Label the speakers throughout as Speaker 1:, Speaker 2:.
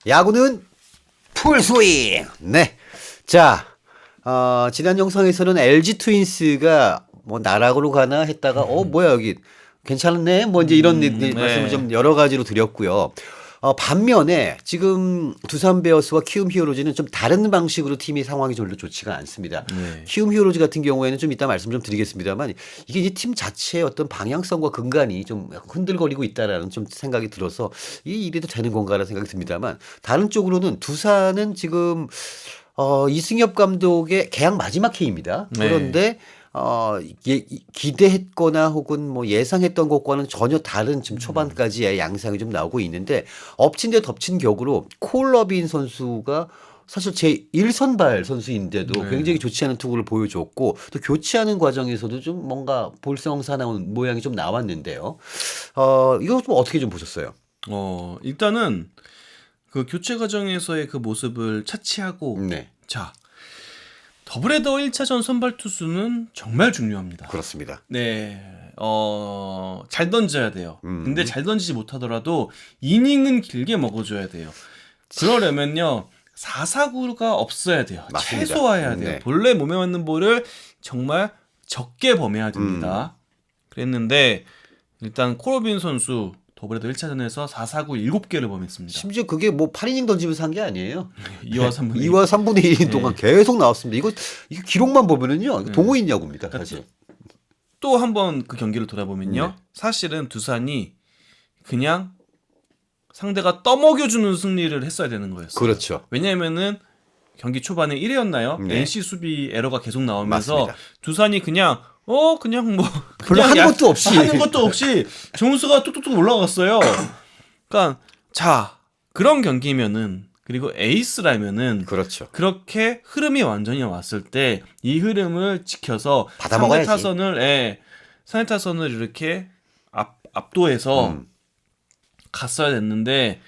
Speaker 1: 야구는 풀스윙. 네. 자, 지난 영상에서는 LG 트윈스가 뭐 나락으로 가나 했다가 뭐야 여기 괜찮네. 뭐 이제 이런 말씀을 좀 여러 가지로 드렸고요. 반면에 지금 두산 베어스와 키움 히어로즈는 좀 다른 방식으로 팀이 상황이 별로 좋지가 않습니다. 키움 히어로즈 같은 경우에는 좀 이따 말씀 좀 드리겠습니다만 이게 이제 팀 자체의 어떤 방향성과 근간이 좀 흔들거리고 있다라는 좀 생각이 들어서 이래도 되는 건가라는 생각이 듭니다만 다른 쪽으로는 두산은 지금 이승엽 감독의 계약 마지막 해입니다. 그런데 기대했거나 혹은 뭐 예상했던 것과는 전혀 다른 지금 초반까지의 양상이 좀 나오고 있는데 엎친 데 덮친 격으로 콜러빈 선수가 사실 제 1선발 선수인데도 굉장히 좋지 않은 투구를 보여줬고 또 교체하는 과정에서도 좀 뭔가 볼성사 나온 모양이 좀 나왔는데요. 이거 좀 어떻게 좀 보셨어요?
Speaker 2: 일단은 그 교체 과정에서의 그 모습을 차치하고
Speaker 1: 네.
Speaker 2: 자, 더블헤더 1차전 선발 투수는 정말 중요합니다.
Speaker 1: 그렇습니다.
Speaker 2: 네. 잘 던져야 돼요. 근데 잘 던지지 못하더라도 이닝은 길게 먹어줘야 돼요. 그러려면요. 4사구가 없어야 돼요.
Speaker 1: 맞습니다.
Speaker 2: 최소화해야 돼요.
Speaker 1: 네.
Speaker 2: 본래 몸에 맞는 볼을 정말 적게 범해야 됩니다. 그랬는데 일단 콜러빈 선수 더블헤더 1차전에서 4사구 7개를 범했습니다.
Speaker 1: 심지어 그게 뭐 8이닝 던지면서 한 게 아니에요.
Speaker 2: 2와 3분의 1.
Speaker 1: 2와 3분의 1인 동안 계속 나왔습니다. 이거 기록만 보면은요. 동호인 야구입니다. 사실.
Speaker 2: 또 한 번 그 경기를 돌아보면요. 사실은 두산이 그냥 상대가 떠먹여주는 승리를 했어야 되는 거였어요.
Speaker 1: 그렇죠.
Speaker 2: 왜냐하면은 경기 초반에 1회였나요?
Speaker 1: 네.
Speaker 2: NC 수비 에러가 계속 나오면서
Speaker 1: 맞습니다.
Speaker 2: 두산이 그냥 그냥 뭐
Speaker 1: 별로
Speaker 2: 그냥
Speaker 1: 하는 것도 없이.
Speaker 2: 하는 것도 없이 점수가 뚝뚝뚝 올라갔어요. 그러니까 자 그런 경기면은 그리고 에이스라면은
Speaker 1: 그렇죠.
Speaker 2: 그렇게 흐름이 완전히 왔을 때 이 흐름을 지켜서
Speaker 1: 받아먹어야지.
Speaker 2: 상대 타선을 이렇게 압도해서 갔어야 됐는데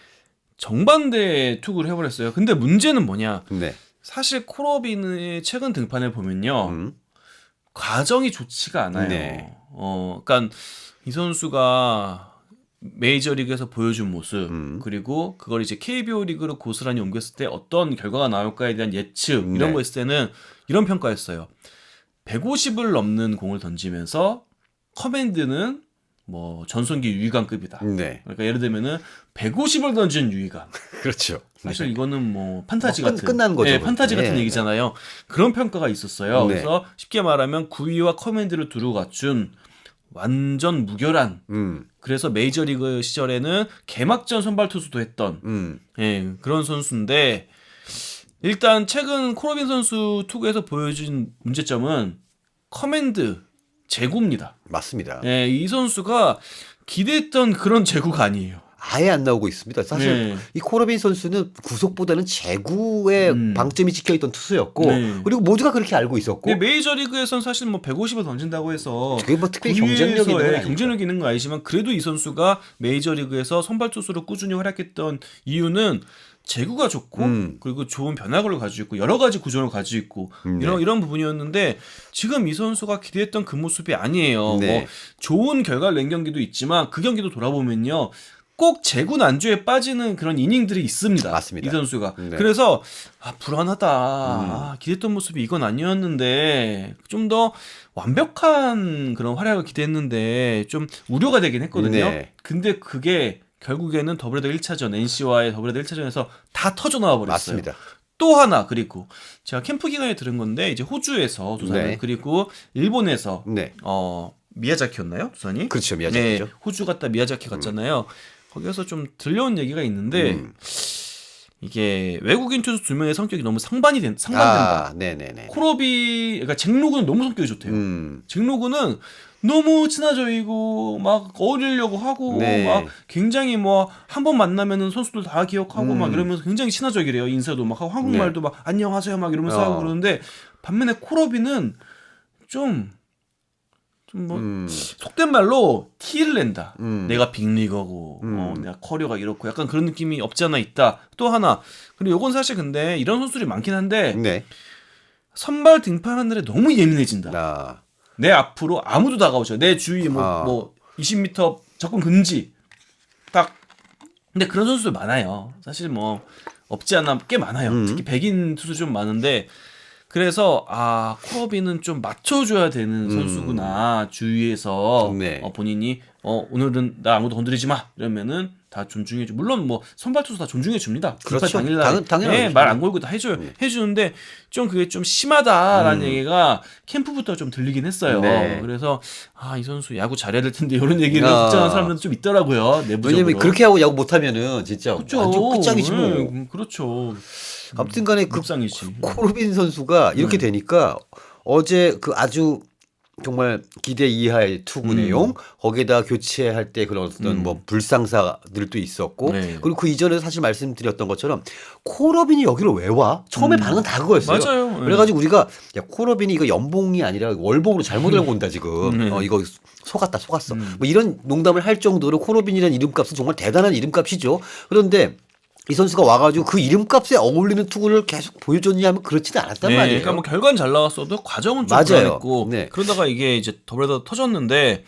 Speaker 2: 정반대의 투구를 해버렸어요. 근데 문제는 뭐냐?
Speaker 1: 네.
Speaker 2: 사실 콜러빈의 최근 등판을 보면요. 과정이 좋지가 않아요.
Speaker 1: 네.
Speaker 2: 그러니까 이 선수가 메이저리그에서 보여준 모습 그리고 그걸 이제 KBO 리그로 고스란히 옮겼을 때 어떤 결과가 나올까에 대한 예측 이런 거 있을 때는 이런 평가였어요. 150을 넘는 공을 던지면서 커맨드는 뭐 전성기 유희관급이다.
Speaker 1: 네.
Speaker 2: 그러니까 예를 들면은 150을 던진 유희관.
Speaker 1: 그렇죠.
Speaker 2: 사실 이거는 뭐 판타지 같은
Speaker 1: 끝난 거죠.
Speaker 2: 네, 판타지 같은
Speaker 1: 네.
Speaker 2: 얘기잖아요. 그런 평가가 있었어요.
Speaker 1: 네.
Speaker 2: 그래서 쉽게 말하면 구위와 커맨드를 두루 갖춘 완전 무결한. 그래서 메이저리그 시절에는 개막전 선발 투수도 했던 그런 선수인데 일단 최근 콜러빈 선수 투구에서 보여준 문제점은 커맨드 제구입니다.
Speaker 1: 맞습니다.
Speaker 2: 이 선수가 기대했던 그런 제구가 아니에요.
Speaker 1: 아예 안 나오고 있습니다. 사실 이 콜러빈 선수는 구속보다는 제구에 방점이 찍혀있던 투수였고 그리고 모두가 그렇게 알고 있었고
Speaker 2: 메이저리그에서는 사실 뭐 150을 던진다고 해서
Speaker 1: 그게 뭐 특별히 경쟁력 있는 건 아니죠.
Speaker 2: 경쟁력 있는 건 아니지만 그래도 이 선수가 메이저리그에서 선발 투수로 꾸준히 활약했던 이유는 제구가 좋고 그리고 좋은 변화구를 가지고 있고 여러 가지 구조를 가지고 있고 이런 부분이었는데 지금 이 선수가 기대했던 그 모습이 아니에요.
Speaker 1: 네.
Speaker 2: 뭐 좋은 결과를 낸 경기도 있지만 그 경기도 돌아보면요. 꼭 제구 난조에 빠지는 그런 이닝들이 있습니다.
Speaker 1: 맞습니다.
Speaker 2: 이 선수가.
Speaker 1: 네.
Speaker 2: 그래서 불안하다. 기대했던 모습이 이건 아니었는데 좀 더 완벽한 그런 활약을 기대했는데 좀 우려가 되긴 했거든요.
Speaker 1: 네.
Speaker 2: 근데 그게 결국에는 더블헤더 1차전 NC와의 더블헤더 1차전에서 다 터져 나와 버렸어요.
Speaker 1: 맞습니다.
Speaker 2: 또 하나 그리고 제가 캠프 기간에 들은 건데 이제 호주에서 두산은 그리고 일본에서 미야자키였나요? 두산이?
Speaker 1: 그렇죠. 미야자키죠.
Speaker 2: 네, 호주 갔다 미야자키 갔잖아요. 거기서 좀 들려온 얘기가 있는데 이게 외국인 투수 2명의 성격이 너무 상반된다.
Speaker 1: 네네네.
Speaker 2: 그러니까 잭로그는 너무 성격이 좋대요. 잭로그는 너무 친화적이고 막 어울리려고 하고 막 굉장히 뭐 한 번 만나면은 선수들 다 기억하고 막 이러면서 굉장히 친화적이래요. 인사도 막 하고 한국말도 막 안녕하세요 막 이러면서 하고 그러는데 반면에 콜러빈은 좀 뭐 속된 말로 티를 낸다. 내가 빅리거고 내가 커리어가 이렇고 약간 그런 느낌이 없지 않아 있다. 또 하나 그리고 요건 사실 근데 이런 선수들이 많긴 한데 선발 등판하는 날에 너무 예민해진다. 내 앞으로 아무도 다가오죠. 내 주위 뭐 20m 접근 금지 딱 근데 그런 선수들 많아요. 사실 뭐 없지 않아 꽤 많아요. 특히 백인 투수 좀 많은데 그래서 코러비는 좀 맞춰줘야 되는 선수구나 주위에서
Speaker 1: 네.
Speaker 2: 본인이 오늘은 나 아무도 건드리지 마 이러면은 다 존중해줘. 물론 뭐 선발 투수 다 존중해 줍니다.
Speaker 1: 그렇죠.
Speaker 2: 당일날
Speaker 1: 당연하죠.
Speaker 2: 말 안 걸고 다 해줘요. 해주는데 좀 그게 좀 심하다라는 얘기가 캠프부터 좀 들리긴 했어요.
Speaker 1: 네.
Speaker 2: 그래서 이 선수 야구 잘해야 될 텐데 이런 얘기를 걱정하는 사람들도 좀 있더라고요. 내부적으로.
Speaker 1: 왜냐면 그렇게 하고 야구 못하면은 진짜
Speaker 2: 그렇죠.
Speaker 1: 완전 끝장이지 뭐.
Speaker 2: 그렇죠.
Speaker 1: 아무튼간에 그
Speaker 2: 묵상이지.
Speaker 1: 코르빈 선수가 이렇게 되니까 어제 그 아주 정말 기대 이하의 투구 내용 거기에다 교체할 때 그런 어떤 뭐 불상사들도 있었고
Speaker 2: 네.
Speaker 1: 그리고 그 이전에 사실 말씀드렸던 것처럼 코러빈이 여기로 왜 와? 처음에 반응은 다 그거였어요.
Speaker 2: 맞아요.
Speaker 1: 그래가지고 우리가 야 코러빈이 이거 연봉이 아니라 월봉으로 잘못 알고 온다 지금. 이거 속았어. 뭐 이런 농담을 할 정도로 코러빈이라는 이름값은 정말 대단한 이름값이죠. 그런데 이 선수가 와가지고 그 이름값에 어울리는 투구를 계속 보여줬냐 하면 그렇지는 않았단 말이에요.
Speaker 2: 그러니까 뭐 결과는 잘 나왔어도 과정은 좀
Speaker 1: 맞아요.
Speaker 2: 불안했고
Speaker 1: 네.
Speaker 2: 그러다가 이게 이제 더블헤더 터졌는데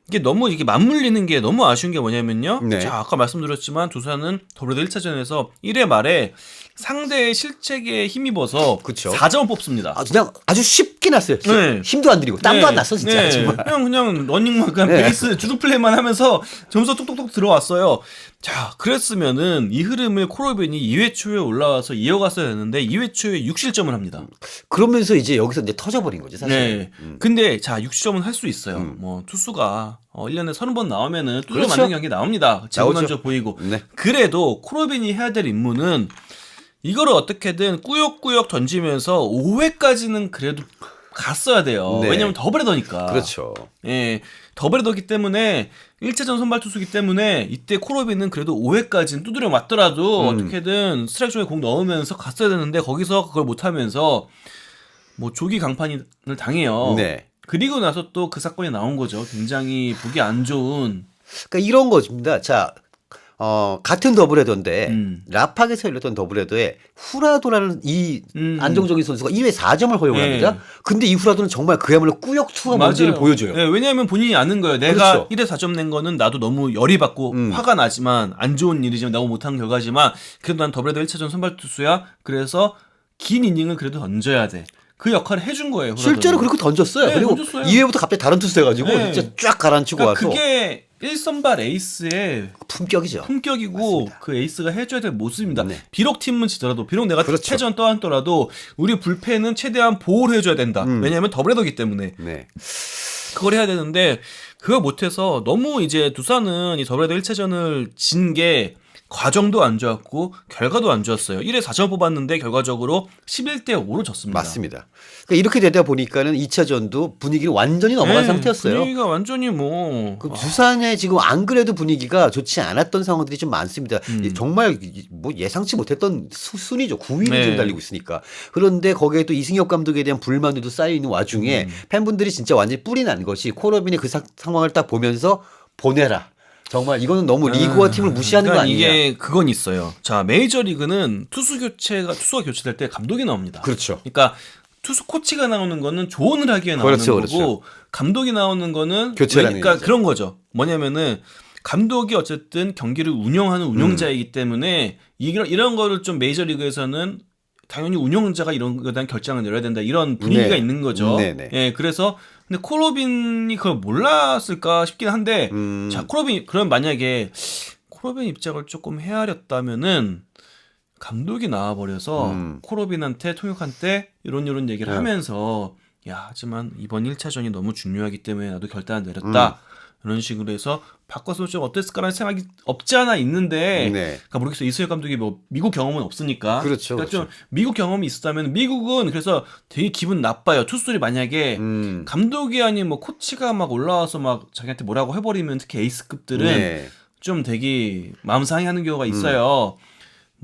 Speaker 2: 이게 너무 이게 맞물리는 게 너무 아쉬운 게 뭐냐면요.
Speaker 1: 네.
Speaker 2: 자, 아까 말씀드렸지만 두산은 더블헤더 1차전에서 1회 말에 상대의 실책에 힘입어서
Speaker 1: 그쵸.
Speaker 2: 4점을 뽑습니다.
Speaker 1: 그냥 아주 쉽게 났어요.
Speaker 2: 네.
Speaker 1: 힘도 안 들이고 땀도 안 났어 진짜. 정말.
Speaker 2: 그냥 러닝만 그냥
Speaker 1: 네.
Speaker 2: 베이스 주루 플레이만 하면서 점수 뚝뚝뚝 들어왔어요. 자, 그랬으면은 이 흐름을 코러빈이 2회 초에 올라와서 이어갔어야 했는데 2회 초에 6실점을 합니다.
Speaker 1: 그러면서 이제 여기서 이제 터져버린 거지 사실.
Speaker 2: 네. 근데 자, 6실점은 할 수 있어요. 뭐 투수가 1년에 30번 나오면은 두드려
Speaker 1: 그렇죠.
Speaker 2: 맞는 경기 나옵니다. 재고난조
Speaker 1: 나오죠.
Speaker 2: 보이고.
Speaker 1: 네.
Speaker 2: 그래도 코러빈이 해야 될 임무는 이거를 어떻게든 꾸역꾸역 던지면서 5회까지는 그래도 갔어야 돼요.
Speaker 1: 네.
Speaker 2: 왜냐면 더블헤더니까.
Speaker 1: 그렇죠.
Speaker 2: 예. 더블헤더기 때문에 1차전 선발 투수기 때문에 이때 코러빈은 그래도 5회까지는 두드려 맞더라도 어떻게든 스트라이크 존에 공 넣으면서 갔어야 되는데 거기서 그걸 못하면서 뭐 조기 강판을 당해요.
Speaker 1: 네.
Speaker 2: 그리고 나서 또 그 사건이 나온 거죠. 굉장히 보기 안 좋은.
Speaker 1: 그러니까 이런 거입니다. 자, 같은 더블헤더인데 라팍에서 열렸던 더블헤더에 후라도라는 이 안정적인 선수가 2회 4점을 허용합니다.
Speaker 2: 네.
Speaker 1: 근데 이 후라도는 정말 그야말로 꾸역 투가 뭔지를 보여줘요.
Speaker 2: 네, 왜냐하면 본인이 아는 거예요. 내가
Speaker 1: 그렇죠.
Speaker 2: 1회 4점 낸 거는 나도 너무 열이 받고 화가 나지만 안 좋은 일이지만 너무 못한 결과지만 그래도 난 더블헤더 1차전 선발 투수야. 그래서 긴 이닝을 그래도 던져야 돼. 그 역할을 해준 거예요. 후라도는.
Speaker 1: 실제로 그렇게 던졌어요.
Speaker 2: 네,
Speaker 1: 그리고
Speaker 2: 던졌어요.
Speaker 1: 2회부터 갑자기 다른 투수 해가지고
Speaker 2: 네.
Speaker 1: 진짜 쫙 가라앉히고
Speaker 2: 그러니까
Speaker 1: 와서
Speaker 2: 그게 1선발 에이스의
Speaker 1: 품격이죠.
Speaker 2: 품격이고
Speaker 1: 맞습니다.
Speaker 2: 그 에이스가 해줘야 될 모습입니다.
Speaker 1: 네.
Speaker 2: 비록 팀은 지더라도 비록 내가
Speaker 1: 그렇죠.
Speaker 2: 패전 떠안더라도 우리 불펜은 최대한 보호를 해줘야 된다. 왜냐하면 더블헤더기 때문에
Speaker 1: 네.
Speaker 2: 그걸 해야 되는데 그걸 못해서 너무 이제 두산은 이 더블헤더 1차전을 진 게 과정도 안 좋았고 결과도 안 좋았어요. 1회 4점 뽑았는데 결과적으로 11대 5로 졌습니다.
Speaker 1: 맞습니다. 그러니까 이렇게 되다 보니까는 2차전도 분위기를 완전히 넘어간
Speaker 2: 네,
Speaker 1: 상태였어요.
Speaker 2: 분위기가 완전히 뭐
Speaker 1: 그 두산의 지금 안 그래도 분위기가 좋지 않았던 상황들이 좀 많습니다. 정말 뭐 예상치 못했던 순위죠. 9위를
Speaker 2: 네.
Speaker 1: 지금 달리고 있으니까. 그런데 거기에 또 이승엽 감독에 대한 불만도 쌓여 있는 와중에 팬분들이 진짜 완전히 뿔이 난 것이 코러빈의 그 상황을 딱 보면서 보내라. 정말 이거는 너무 리그와 팀을 무시하는 거 아니냐.
Speaker 2: 이게 그건 있어요. 자, 메이저리그는 투수가 교체될 때 감독이 나옵니다.
Speaker 1: 그렇죠.
Speaker 2: 그러니까 투수 코치가 나오는 거는 조언을 하기에 나오는
Speaker 1: 그렇죠,
Speaker 2: 거고
Speaker 1: 그렇죠.
Speaker 2: 감독이 나오는 거는
Speaker 1: 교체라는
Speaker 2: 그러니까
Speaker 1: 얘기죠.
Speaker 2: 그런 거죠. 뭐냐면은 감독이 어쨌든 경기를 운영하는 운영자이기 때문에 이런 거를 좀 메이저리그에서는 당연히 운영자가 이런 거에 대한 결정을 내려야 된다. 이런 분위기가
Speaker 1: 네.
Speaker 2: 있는 거죠.
Speaker 1: 네네.
Speaker 2: 예, 그래서 근데 코러빈이 그걸 몰랐을까 싶긴 한데 자, 그럼 만약에 코러빈 입장을 조금 헤아렸다면은 감독이 나와버려서 코러빈한테 통역한테 이런 얘기를
Speaker 1: 네.
Speaker 2: 하면서 야, 하지만 이번 1차전이 너무 중요하기 때문에 나도 결단을 내렸다. 이런 식으로 해서 바꿔서 좀 어땠을까라는 생각이 없지 않아 있는데
Speaker 1: 네.
Speaker 2: 그러니까 모르겠어요. 이승엽 감독이 뭐 미국 경험은 없으니까
Speaker 1: 그렇죠,
Speaker 2: 그러니까
Speaker 1: 그렇죠.
Speaker 2: 좀 미국 경험이 있었다면 미국은 그래서 되게 기분 나빠요. 투수들이 만약에 감독이 아닌 뭐 코치가 막 올라와서 막 자기한테 뭐라고 해버리면 특히 에이스급들은
Speaker 1: 네.
Speaker 2: 좀 되게 마음 상해하는 경우가 있어요.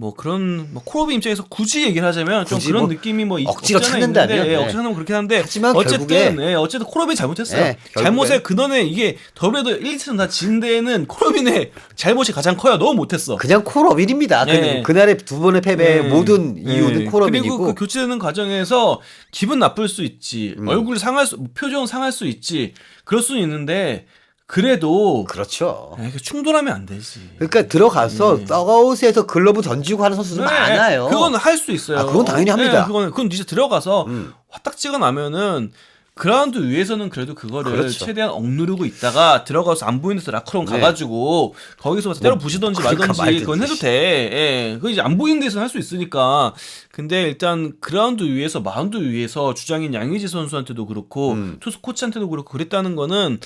Speaker 2: 뭐 그런 뭐 코러빈 입장에서 굳이 얘기를 하자면 좀
Speaker 1: 굳이
Speaker 2: 그런
Speaker 1: 뭐
Speaker 2: 느낌이 뭐
Speaker 1: 억지로
Speaker 2: 없지 않아
Speaker 1: 찾는다면,
Speaker 2: 있는데,
Speaker 1: 네.
Speaker 2: 억지로 찾는 건 그렇긴 한데
Speaker 1: 하지만
Speaker 2: 어쨌든
Speaker 1: 결국에
Speaker 2: 어쨌든 코러빈이 잘못했어요.
Speaker 1: 네, 결국에.
Speaker 2: 잘못의 근원에 이게 더블헤더 1, 2차전 다 진 데에는 코러빈의 잘못이 가장 커요. 너무 못했어.
Speaker 1: 그냥 콜업일입니다.
Speaker 2: 네.
Speaker 1: 그날의 두 번의 패배의
Speaker 2: 네.
Speaker 1: 모든 이유는
Speaker 2: 네.
Speaker 1: 콜업이고.
Speaker 2: 그리고 그 교체되는 과정에서 기분 나쁠 수 있지. 얼굴 상할 수, 표정 상할 수 있지. 그럴 수는 있는데 그래도
Speaker 1: 그렇죠.
Speaker 2: 충돌하면 안 되지.
Speaker 1: 그러니까 들어가서 더가웃에서 글러브 던지고 하는 선수들 많아요.
Speaker 2: 그건 할 수 있어요.
Speaker 1: 그건 당연히 합니다.
Speaker 2: 그건 진짜 들어가서 화딱지가 나면은 그라운드 위에서는 그래도 그거를
Speaker 1: 그렇죠.
Speaker 2: 최대한 억누르고 있다가 들어가서 안 보이는 데서 라커룸 가가지고 거기서 때려 부시던지 말던지 그건 해도 돼. 예. 그건 이제 안 보이는 데서 할 수 있으니까. 근데 일단 그라운드 위에서 마운드 위에서 주장인 양의지 선수한테도 그렇고 투수 코치한테도 그렇고 그랬다는 거는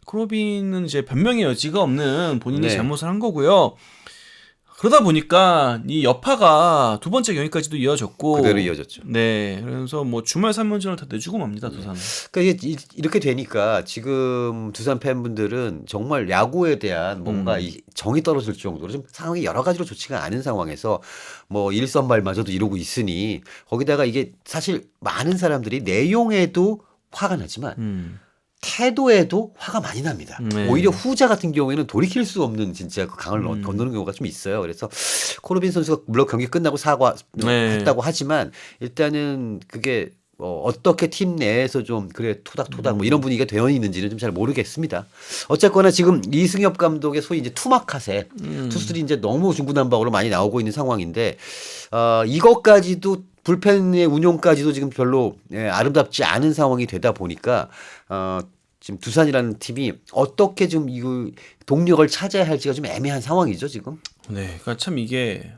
Speaker 2: 코로빈은 이제 변명의 여지가 없는 본인이 잘못을 한 거고요. 그러다 보니까 이 여파가 두 번째 경기까지도 이어졌고
Speaker 1: 그대로 이어졌죠.
Speaker 2: 네, 그래서 뭐 주말 3연전을 다 내주고 맙니다 두산은.
Speaker 1: 그러니까 이렇게 되니까 지금 두산 팬분들은 정말 야구에 대한 뭔가 이 정이 떨어질 정도로 좀 상황이 여러 가지로 좋지가 않은 상황에서 뭐 일선발마저도 이러고 있으니 거기다가 이게 사실 많은 사람들이 내용에도 화가 나지만 태도에도 화가 많이 납니다. 오히려 후자 같은 경우에는 돌이킬 수 없는 진짜 그 강을 건너는 경우가 좀 있어요. 그래서 코르빈 선수가 물론 경기 끝나고 사과했다고 하지만 일단은 그게 어떻게 팀 내에서 좀 그래 토닥토닥 뭐 이런 분위기가 되어 있는지는 좀 잘 모르겠습니다. 어쨌거나 지금 이승엽 감독의 소위 이제 투마카세 투수들이 이제 너무 중구난방으로 많이 나오고 있는 상황인데 이것까지도 불펜의 운용까지도 지금 별로 아름답지 않은 상황이 되다 보니까 지금 두산이라는 팀이 어떻게 좀 이 동력을 찾아야 할지가 좀 애매한 상황이죠 지금.
Speaker 2: 네, 그러니까 참 이게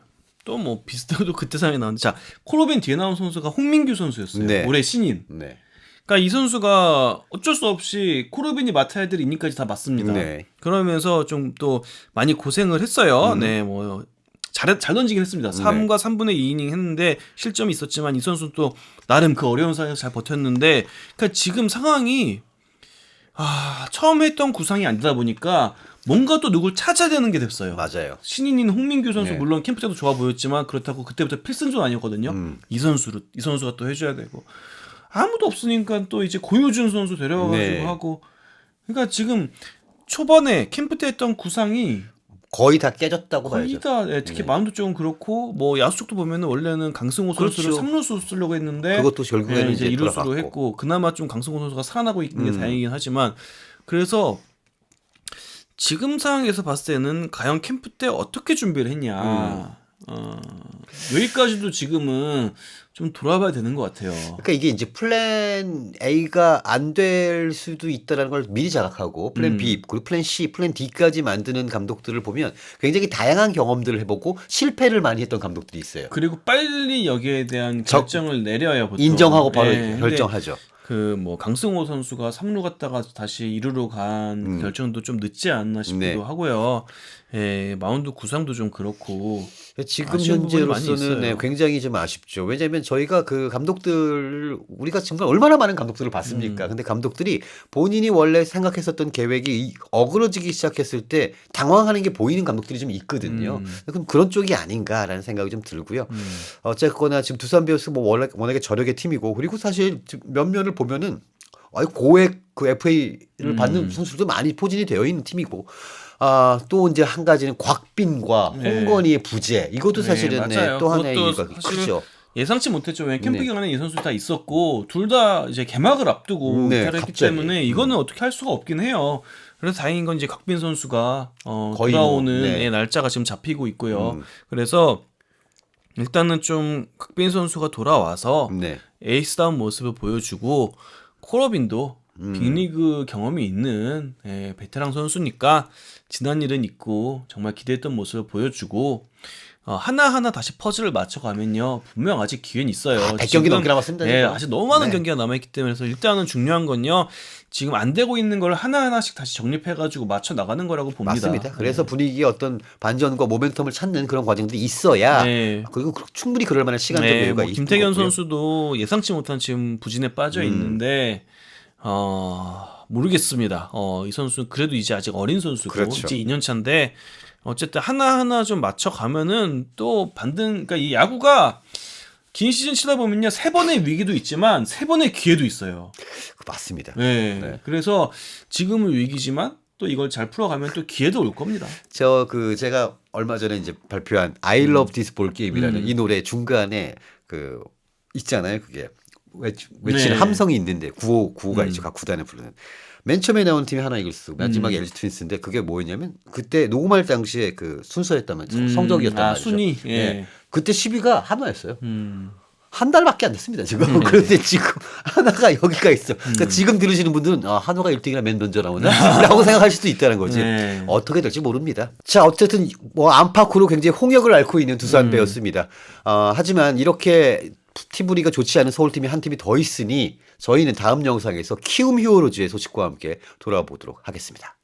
Speaker 2: 또 뭐 비슷하게도 그때 상황이 나왔는데 자 코로빈 뒤에 나온 선수가 홍민규 선수였어요.
Speaker 1: 네.
Speaker 2: 올해 신인.
Speaker 1: 네.
Speaker 2: 그러니까 이 선수가 어쩔 수 없이 코로빈이 맡아야 될 이닝까지 다 맡습니다.
Speaker 1: 네.
Speaker 2: 그러면서 좀 또 많이 고생을 했어요. 네, 뭐. 잘 던지긴 했습니다. 3과 3분의 2이닝 했는데 실점이 있었지만 이 선수는 또 나름 그 어려운 상황에서 잘 버텼는데 그러니까 지금 상황이 처음 했던 구상이 아니다 보니까 뭔가 또 누굴 찾아야 되는 게 됐어요.
Speaker 1: 맞아요.
Speaker 2: 신인인 홍민규 선수 물론 캠프 때도 좋아 보였지만 그렇다고 그때부터 필승조는 아니었거든요. 이 선수가 또 해줘야 되고 아무도 없으니까 또 이제 고효준 선수 데려와가지고 하고 그러니까 지금 초반에 캠프 때 했던 구상이
Speaker 1: 거의 다 깨졌다고
Speaker 2: 거의
Speaker 1: 봐야죠.
Speaker 2: 다 특히 마운드 쪽은 그렇고 뭐 야수 쪽도 보면은 원래는 강승호 선수를
Speaker 1: 그렇죠.
Speaker 2: 3루수 쓰려고 했는데
Speaker 1: 그것도 결국에는
Speaker 2: 이제
Speaker 1: 이제
Speaker 2: 2루수로
Speaker 1: 돌아갔고.
Speaker 2: 했고 그나마 좀 강승호 선수가 살아나고 있는 게 다행이긴 하지만 그래서 지금 상황에서 봤을 때는 과연 캠프 때 어떻게 준비를 했냐 여기까지도 지금은 좀 돌아봐야 되는 것 같아요.
Speaker 1: 그러니까 이게 이제 플랜 A가 안 될 수도 있다라는 걸 미리 자각하고 플랜 B 그리고 플랜 C, 플랜 D까지 만드는 감독들을 보면 굉장히 다양한 경험들을 해보고 실패를 많이 했던 감독들이 있어요.
Speaker 2: 그리고 빨리 여기에 대한 결정을 내려야 보통
Speaker 1: 인정하고 바로
Speaker 2: 네,
Speaker 1: 결정하죠.
Speaker 2: 그 뭐 강승호 선수가 3루 갔다가 다시 2루로 간 결정도 좀 늦지 않나 싶기도 하고요. 예, 마운드 구상도 좀 그렇고
Speaker 1: 지금
Speaker 2: 아쉬운 부분이 많이
Speaker 1: 현재로서는
Speaker 2: 있어요.
Speaker 1: 굉장히 좀 아쉽죠. 왜냐하면 저희가 그 감독들 우리가 정말 얼마나 많은 감독들을 봤습니까? 근데 감독들이 본인이 원래 생각했었던 계획이 어그러지기 시작했을 때 당황하는 게 보이는 감독들이 좀 있거든요. 그럼 그런 쪽이 아닌가라는 생각이 좀 들고요. 어쨌거나 지금 두산 베어스 뭐 워낙에 저력의 팀이고 그리고 사실 몇 면을 보면은 고액 그 FA를 받는 선수들도 많이 포진이 되어 있는 팀이고. 또 이제 한 가지는 곽빈과 홍건희의 부재. 이것도 사실은
Speaker 2: 맞아요.
Speaker 1: 또 하나의
Speaker 2: 그것도
Speaker 1: 이유가
Speaker 2: 사실은
Speaker 1: 크죠.
Speaker 2: 예상치 못했죠. 왜 캠프 기간에 이 선수 다 있었고 둘 다 이제 개막을 앞두고 이탈을 했기
Speaker 1: 갑자기.
Speaker 2: 때문에 이거는 어떻게 할 수가 없긴 해요. 그래서 다행인 건 이제 곽빈 선수가
Speaker 1: 거의
Speaker 2: 돌아오는
Speaker 1: 네.
Speaker 2: 날짜가 지금 잡히고 있고요. 그래서 일단은 좀 곽빈 선수가 돌아와서
Speaker 1: 네.
Speaker 2: 에이스다운 모습을 보여주고 코러빈도 빅리그 경험이 있는 베테랑 선수니까 지난 일은 있고 정말 기대했던 모습을 보여주고 하나하나 다시 퍼즐을 맞춰가면요 분명 아직 기회는 있어요.
Speaker 1: 100경기 넘게 남았습니다.
Speaker 2: 네,
Speaker 1: 지금.
Speaker 2: 아직 너무 많은
Speaker 1: 네.
Speaker 2: 경기가 남아있기 때문에 그래서 일단은 중요한 건요 지금 안 되고 있는 걸 하나하나씩 다시 정립해가지고 맞춰 나가는 거라고 봅니다.
Speaker 1: 맞습니다. 그래서 분위기의 어떤 반전과 모멘텀을 찾는 그런 과정들이 있어야
Speaker 2: 네.
Speaker 1: 그리고 충분히 그럴 만한 시간적
Speaker 2: 네,
Speaker 1: 여유가
Speaker 2: 뭐
Speaker 1: 있는
Speaker 2: 김태견
Speaker 1: 거고요.
Speaker 2: 선수도 예상치 못한 지금 부진에 빠져 있는데 모르겠습니다. 이 선수는 그래도 이제 아직 어린 선수고
Speaker 1: 그렇죠.
Speaker 2: 이제 2년 차인데 어쨌든 하나하나 좀 맞춰 가면은 또 그러니까 이 야구가 긴 시즌 치다 보면요 3번의 위기도 있지만 3번의 기회도 있어요.
Speaker 1: 맞습니다.
Speaker 2: 네. 그래서 지금은 위기지만 또 이걸 잘 풀어가면 또 기회도 올 겁니다.
Speaker 1: 제가 얼마 전에 이제 발표한 I Love This Ball Game이라는 이 노래 중간에 그 있잖아요. 그게 외치는
Speaker 2: 네.
Speaker 1: 함성이 있는데 구호가 있죠. 각 구단에 부르는. 맨 처음에 나온 팀이 하나 이글스, 마지막에 LG 트윈스인데 그게 뭐였냐면 그때 녹음할 당시에 그 순서였다면 성적이었단 말이죠.
Speaker 2: 순위. 예.
Speaker 1: 네. 그때 10위가 한화였어요.
Speaker 2: 음.
Speaker 1: 한 달밖에 안 됐습니다, 지금. 그런데 지금 하나가 여기가 있어. 그러니까 지금 들으시는 분들은 아, 한화가 1등이라 맨 먼저 나오나? 라고 생각할 수도 있다는 거지.
Speaker 2: 네.
Speaker 1: 어떻게 될지 모릅니다. 자, 어쨌든 뭐 안팎으로 굉장히 홍역을 앓고 있는 두산 베어스입니다. 하지만 이렇게 팀 분위기가 좋지 않은 서울팀이 한 팀이 더 있으니 저희는 다음 영상에서 키움 히어로즈의 소식과 함께 돌아보도록 하겠습니다.